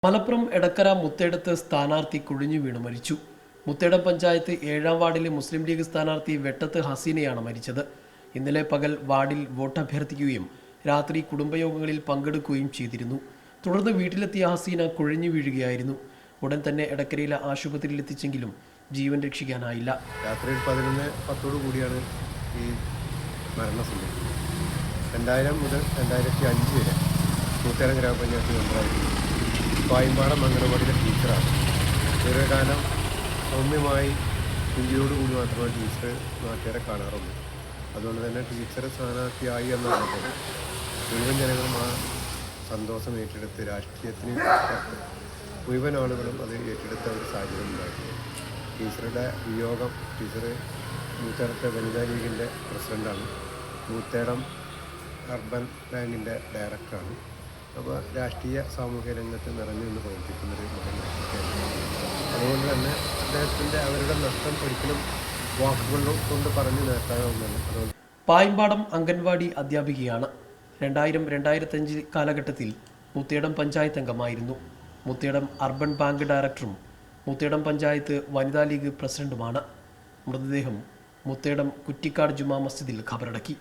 മലപ്പുറം എടക്കര മുത്തേടത്ത് സ്ഥാനാർത്ഥി കുഴിഞ്ഞു വീണു മരിച്ചു. മുത്തേടം പഞ്ചായത്ത് 7-ാം വാർഡിലെ മുസ്ലിം ലീഗ് സ്ഥാനാർത്ഥി വെട്ടത്ത് ഹസീനയാണ് മരിച്ചത്. ഇന്നലെ പകൽ വാർഡിൽ വോട്ടഭ്യർത്ഥിക്കുകയും രാത്രി കുടുംബയോഗങ്ങളിൽ പങ്കെടുക്കുകയും ചെയ്തിരുന്നു. തുടർന്ന് വീട്ടിലെത്തിയ ഹസീന കുഴിഞ്ഞു വീഴുകയായിരുന്നു. ഉടൻ തന്നെ എടക്കരയിലെ ആശുപത്രിയിൽ എത്തിച്ചെങ്കിലും ജീവൻ രക്ഷിക്കാനായില്ല. രാത്രി 11:10 കൂടിയാണ് ഈ മരണം സംഭവിച്ചത്. 2000 മുതൽ 2005 വരെ മുത്തേടം ഗ്രാമപഞ്ചായത്ത് മെമ്പറായിരുന്നു. പായിമ്പാടം അംഗനവാടിയിലെ ടീച്ചറാണ്. ദീർഘകാലം സൗമ്യമായി ഹിന്ദിയോടുകൂടി മാത്രമേ ടീച്ചർ നാട്ടുകാരെ കാണാറുള്ളൂ. അതുകൊണ്ട് തന്നെ ടീച്ചർ സ്ഥാനാർത്ഥിയായി എന്ന് പറഞ്ഞപ്പോൾ മുഴുവൻ ജനങ്ങളും ആ സന്തോഷം ഏറ്റെടുത്ത് രാഷ്ട്രീയത്തിന് മുഴുവൻ ആളുകളും അത് ഏറ്റെടുത്ത ഒരു സാഹചര്യം ഉണ്ടായിരുന്നു. ടീച്ചറുടെ വിയോഗം, ടീച്ചർ മൂത്തേടത്തെ വനിതാ ലീഗിൻ്റെ പ്രസിഡൻ്റാണ്, മൂത്തേടം അർബൻ ബാങ്കിൻ്റെ ഡയറക്ടറാണ്. അപ്പോൾ രാഷ്ട്രീയ സാമൂഹ്യ രംഗത്ത് നിറഞ്ഞു നിന്ന് പ്രവർത്തിക്കുന്നൊരു മകൻ. അതുകൊണ്ട് തന്നെ അദ്ദേഹത്തിൻ്റെ അവരുടെ നഷ്ടം ഒരിക്കലും വാക്കുകൾ കൊണ്ട് പറഞ്ഞു നേട്ടാവുന്നതാണ്. അതുകൊണ്ട് പായിമ്പാടം അംഗൻവാടി അധ്യാപികയാണ്. 2000-2005 കാലഘട്ടത്തിൽ മുത്തേടം പഞ്ചായത്ത് അംഗമായിരുന്നു. മുത്തേടം അർബൻ ബാങ്ക് ഡയറക്ടറും മുത്തേടം പഞ്ചായത്ത് വനിതാ ലീഗ് പ്രസിഡന്റുമാണ്. മൃതദേഹം മുത്തേടം കുറ്റിക്കാട് ജുമാ മസ്ജിദിൽ ഖബറടക്കി.